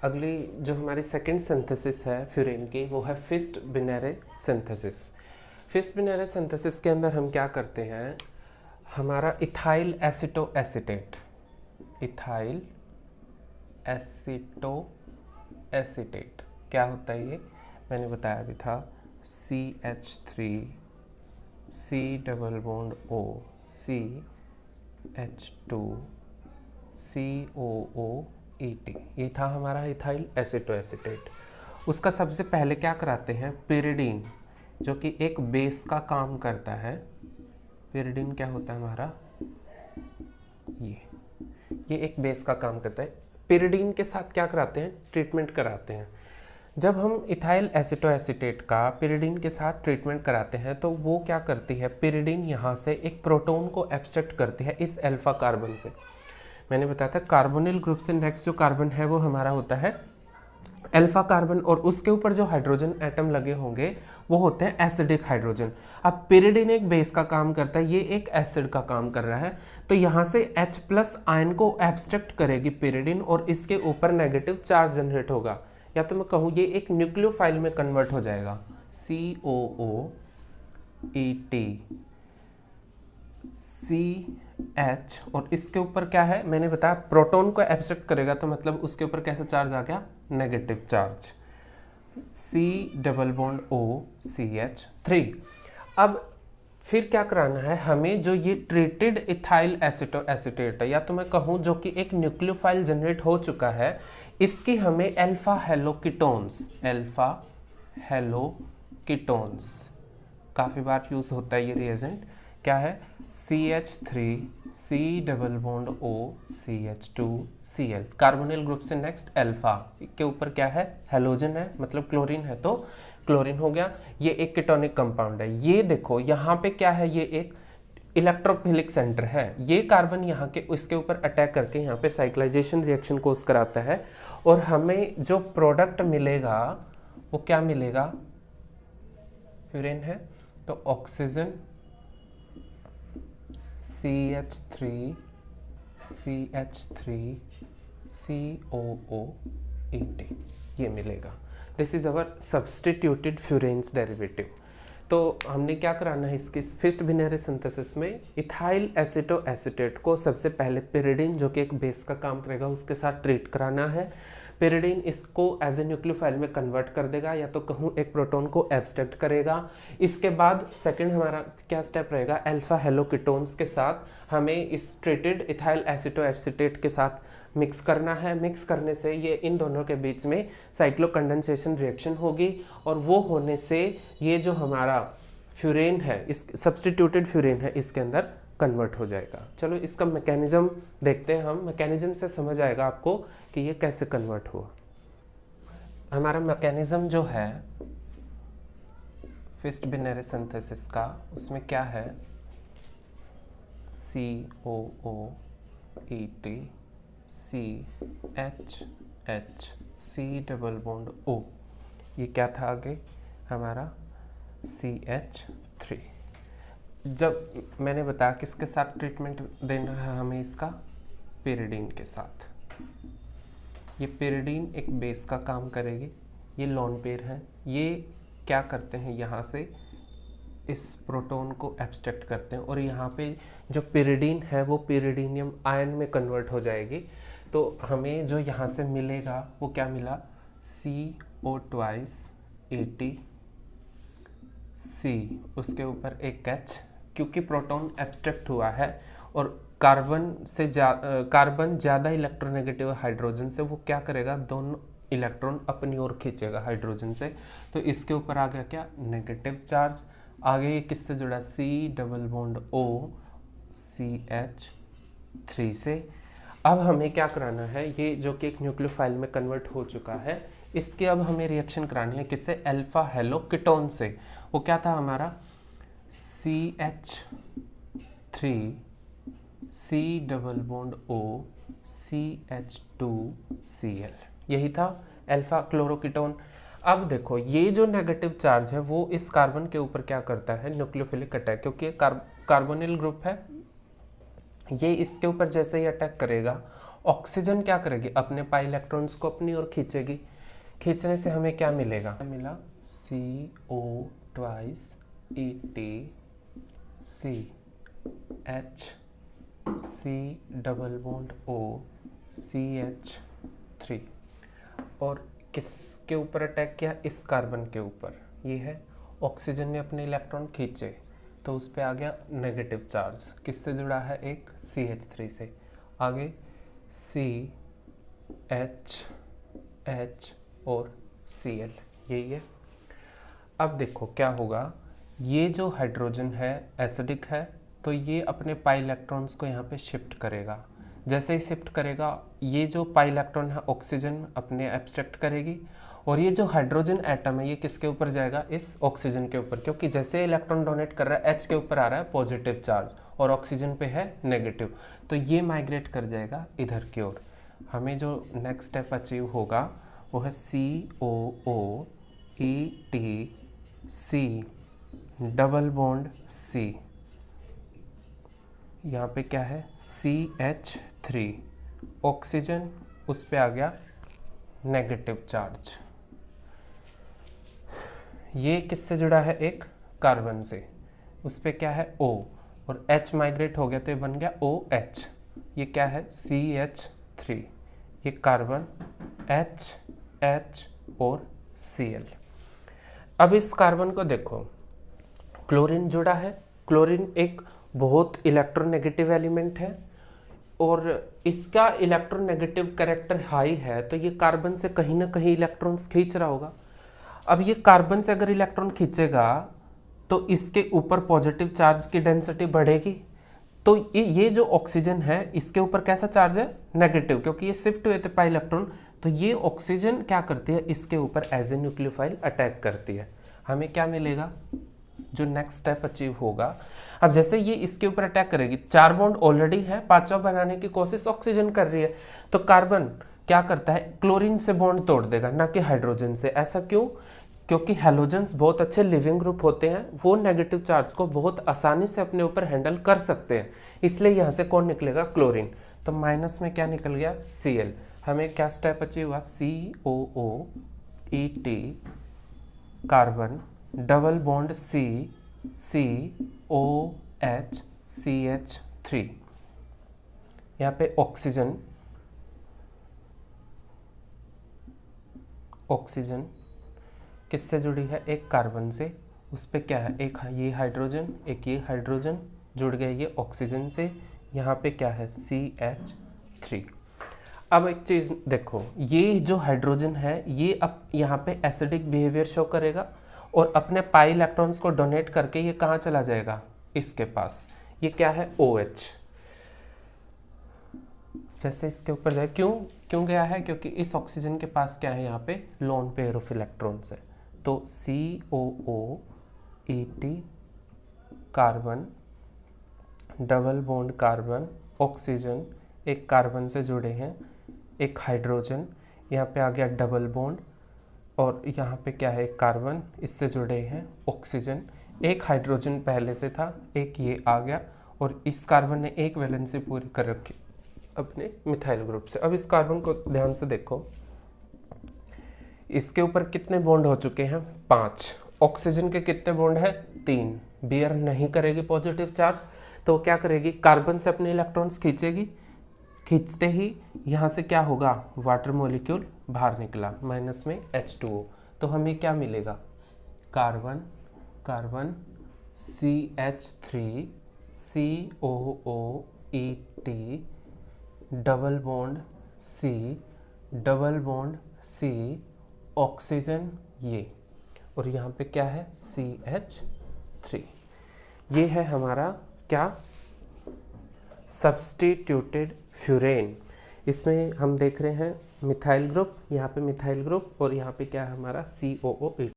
अगली जो हमारी सेकंड सिंथेसिस है फ्यूरेन की, वो है fist Benary synthesis. Fist Benary synthesis के अंदर हम क्या करते हैं, हमारा इथाइल एसिटो एसीटेट, इथाइल एसिटो एसीटेट क्या होता है ये मैंने बताया भी था, CH3 C double bond O CH2 COOET, ये था हमारा इथाइल एसिटो एसीटेट। उसका सबसे पहले क्या कराते हैं, पिरिडीन, जो कि एक बेस का काम करता है। पिरिडीन क्या होता है हमारा, ये एक बेस का काम करता है। पिरिडीन के साथ क्या कराते हैं, ट्रीटमेंट कराते हैं। जब हम इथाइल एसिटो एसीटेट का पिरिडीन के साथ ट्रीटमेंट कराते हैं तो वो क्या करती है, पिरिडीन यहाँ से एक प्रोटॉन को एब्स्ट्रैक्ट करती है इस अल्फा कार्बन से। मैंने बताया था कार्बोनिल ग्रुप से नेक्स्ट जो कार्बन है वो हमारा होता है अल्फा कार्बन, और उसके ऊपर जो हाइड्रोजन एटम लगे होंगे वो होते हैं एसिडिक हाइड्रोजन। अब पिरिडीन एक बेस का काम करता है, ये एक एसिड का काम कर रहा है, तो यहाँ से H+ आयन को एब्स्ट्रैक्ट करेगी पिरिडीन और इसके ऊपर नेगेटिव चार्ज जनरेट होगा, या तो मैं कहूँ ये एक न्यूक्लियोफाइल में कन्वर्ट हो जाएगा, COOET CH, और इसके ऊपर क्या है मैंने बताया प्रोटॉन को एब्स्ट्रैक्ट करेगा, तो मतलब उसके ऊपर कैसा चार्ज आ गया, negative charge, C double bond O CH3। अब फिर क्या कराना है हमें, जो ये ट्रीटेड इथाइल एसिटो एसीटेट है, या तो मैं कहूँ जो कि एक न्यूक्लियोफाइल जनरेट हो चुका है, इसकी हमें अल्फा हेलोकीटोन्स, अल्फा हेलोकीटोन्स काफ़ी बार यूज़ होता है ये रिएजेंट, क्या है CH3 C double bond O CH2 Cl, carbonyl group से नेक्स्ट अल्फा के ऊपर क्या है, हेलोजन है, मतलब क्लोरीन है तो क्लोरीन हो गया। ये एक कीटोनिक कंपाउंड है। ये देखो यहाँ पे क्या है, ये एक इलेक्ट्रोफिलिक सेंटर है, ये कार्बन यहाँ के इसके ऊपर अटैक करके यहाँ पे साइक्लाइजेशन रिएक्शन कोस कराता है, और हमें जो प्रोडक्ट मिलेगा वो क्या मिलेगा, फ्यूरेन है तो ऑक्सीजन CH3 COOET ये मिलेगा। This is our substituted furans derivative. तो हमने क्या कराना है इसके फिस्ट बिनेरे सिंथेसिस में, इथाइल एसिटो एसीटेट को सबसे पहले पिरिडीन जो कि एक बेस का काम करेगा उसके साथ ट्रीट कराना है। पिरिडीन इसको एज ए न्यूक्लियोफाइल में कन्वर्ट कर देगा, या तो कहूँ एक प्रोटॉन को एब्स्ट्रैक्ट करेगा। इसके बाद सेकंड हमारा क्या स्टेप रहेगा, अल्फा हेलोकीटोन्स के साथ हमें इस ट्रीटेड इथाइल एसिटो एसीटेट के साथ मिक्स करना है। मिक्स करने से ये इन दोनों के बीच में साइक्लोकंडेंसेशन रिएक्शन होगी, और वो होने से ये जो हमारा फ्यूरेन है, इस सब्स्टिट्यूटेड फ्यूरेन है, इसके अंदर कन्वर्ट हो जाएगा। चलो इसका मैकेनिज्म देखते हैं हम, मैकेनिज्म से समझ आएगा आपको कि ये कैसे कन्वर्ट हुआ। हमारा मैकेनिज्म जो है फिस्ट बिनेरे सिंथेसिस का, उसमें क्या है, COOET CH C double bond O, ये क्या था आगे हमारा CH3। जब मैंने बताया किसके साथ ट्रीटमेंट देना है हमें, इसका पिरिडीन के साथ। ये पिरिडीन एक बेस का काम करेगी, ये लोन पेयर है, ये क्या करते हैं यहाँ से इस प्रोटॉन को एब्स्ट्रैक्ट करते हैं, और यहाँ पे जो पिरिडीन है वो पिरिडीनियम आयन में कन्वर्ट हो जाएगी। तो हमें जो यहाँ से मिलेगा वो क्या मिला, CO2 C, उसके ऊपर एक H, क्योंकि प्रोटॉन एब्स्ट्रैक्ट हुआ है और कार्बन ज़्यादा इलेक्ट्रोनेगेटिव हाइड्रोजन से, वो क्या करेगा, दोनों इलेक्ट्रॉन अपनी ओर खींचेगा हाइड्रोजन से, तो इसके ऊपर आ गया क्या, नेगेटिव चार्ज। आगे ये किससे जुड़ा, C double bond O CH3 से। अब हमें क्या कराना है, ये जो कि एक न्यूक्लियोफाइल में कन्वर्ट हो चुका है, इसके अब हमें रिएक्शन करानी है किससे, अल्फा हेलोकीटोन से। वो क्या था हमारा, CH3 C double bond O CH2 Cl, यही था अल्फा क्लोरोकीटोन। अब देखो ये जो नेगेटिव चार्ज है वो इस कार्बन के ऊपर क्या करता है, न्यूक्लियोफिलिक अटैक, क्योंकि कार्बोनिल ग्रुप है, ये इसके ऊपर जैसे ही अटैक करेगा ऑक्सीजन क्या करेगी, अपने पाई इलेक्ट्रॉन्स को अपनी ओर खींचेगी। खींचने से हमें क्या मिलेगा, मिला CO twice ET CH C double bond O CH3। और किसके ऊपर अटैक किया, इस कार्बन के ऊपर। ये है ऑक्सीजन ने अपने इलेक्ट्रॉन खींचे तो उस पर आ गया नेगेटिव चार्ज। किससे जुड़ा है, एक CH3 से। आगे CH और Cl, यही है। अब देखो क्या होगा, ये जो हाइड्रोजन है एसिडिक है, तो ये अपने पाई इलेक्ट्रॉन्स को यहाँ पे शिफ्ट करेगा। जैसे ही शिफ्ट करेगा, ये जो पाई इलेक्ट्रॉन है ऑक्सीजन अपने एब्स्ट्रैक्ट करेगी, और ये जो हाइड्रोजन एटम है ये किसके ऊपर जाएगा, इस ऑक्सीजन के ऊपर, क्योंकि जैसे इलेक्ट्रॉन डोनेट कर रहा है H के ऊपर आ रहा है पॉजिटिव चार्ज और ऑक्सीजन पे है नेगेटिव, तो ये माइग्रेट कर जाएगा इधर की ओर। हमें जो नेक्स्ट स्टेप अचीव होगा वो है COO ET C double bond C। यहाँ पे क्या है CH3, ऑक्सीजन उस पे आ गया नेगेटिव चार्ज। ये किससे जुड़ा है, एक कार्बन से, उस पे क्या है O, और H माइग्रेट हो गया तो ये बन गया OH। ये क्या है CH3, ये कार्बन H और Cl। अब इस कार्बन को देखो, क्लोरीन जुड़ा है। क्लोरीन एक बहुत इलेक्ट्रोनेगेटिव एलिमेंट है और इसका इलेक्ट्रोनेगेटिव कैरेक्टर हाई है, तो ये कार्बन से कहीं ना कहीं इलेक्ट्रॉन्स खींच रहा होगा। अब ये कार्बन से अगर इलेक्ट्रॉन खींचेगा तो इसके ऊपर पॉजिटिव चार्ज की डेंसिटी बढ़ेगी, तो ये जो ऑक्सीजन है इसके ऊपर कैसा चार्ज है, नेगेटिव, क्योंकि ये शिफ्ट हुए थे पाई इलेक्ट्रॉन। तो ये ऑक्सीजन क्या करती है, इसके ऊपर एज ए न्यूक्लियोफाइल अटैक करती है। हमें क्या मिलेगा, जो नेक्स्ट स्टेप अचीव होगा, अब जैसे ये इसके ऊपर अटैक करेगी, 4 बॉन्ड ऑलरेडी है, 5वां बनाने की कोशिश ऑक्सीजन कर रही है, तो कार्बन क्या करता है, क्लोरीन से बॉन्ड तोड़ देगा, ना कि हाइड्रोजन से। ऐसा क्यों, क्योंकि हैलोजेंस बहुत अच्छे लिविंग ग्रुप होते हैं, वो नेगेटिव चार्ज को बहुत आसानी से अपने ऊपर हैंडल कर सकते हैं, इसलिए यहाँ से कौन निकलेगा, क्लोरीन। तो माइनस में क्या निकल गया, Cl। हमें क्या स्टेप अचीव हुआ, COO ET carbon double bond COH CH3। यहाँ पे ऑक्सीजन किससे जुड़ी है, एक कार्बन से, उस पे क्या है, एक ये हाइड्रोजन, एक ये हाइड्रोजन जुड़ गए ये ऑक्सीजन से। यहाँ पे क्या है CH3। अब एक चीज़ देखो, ये जो हाइड्रोजन है ये अब यहाँ पे एसिडिक बिहेवियर शो करेगा और अपने पाई इलेक्ट्रॉन्स को डोनेट करके ये कहाँ चला जाएगा, इसके पास। ये क्या है OH, जैसे इसके ऊपर जाए, क्यों गया है, क्योंकि इस ऑक्सीजन के पास क्या है, यहाँ पे लोन पेयर ऑफ इलेक्ट्रॉन्स है। तो COO ET carbon double bond carbon oxygen, एक कार्बन से जुड़े हैं, एक हाइड्रोजन, यहाँ पे आ गया डबल बॉन्ड, और यहाँ पे क्या है, एक कार्बन, इससे जुड़े हैं ऑक्सीजन, एक हाइड्रोजन पहले से था, एक ये आ गया, और इस कार्बन ने एक वैलेंसी पूरी कर रखी अपने मिथाइल ग्रुप से। अब इस कार्बन को ध्यान से देखो, इसके ऊपर कितने बॉन्ड हो चुके हैं, 5। ऑक्सीजन के कितने बॉन्ड है, 3। बियर नहीं करेगी पॉजिटिव चार्ज, तो क्या करेगी, कार्बन से अपने इलेक्ट्रॉन्स खींचेगी, खींचते ही यहाँ से क्या होगा, वाटर मॉलिक्यूल बाहर निकला, माइनस में H2O। तो हमें क्या मिलेगा, carbon CH3 COO ET double bond C double bond C oxygen, ये, और यहाँ पे क्या है CH3। ये है हमारा क्या, सब्स्टिट्यूटेड फ्यूरेन। इसमें हम देख रहे हैं मिथाइल ग्रुप, यहाँ पे मिथाइल ग्रुप, और यहाँ पे क्या है हमारा COO।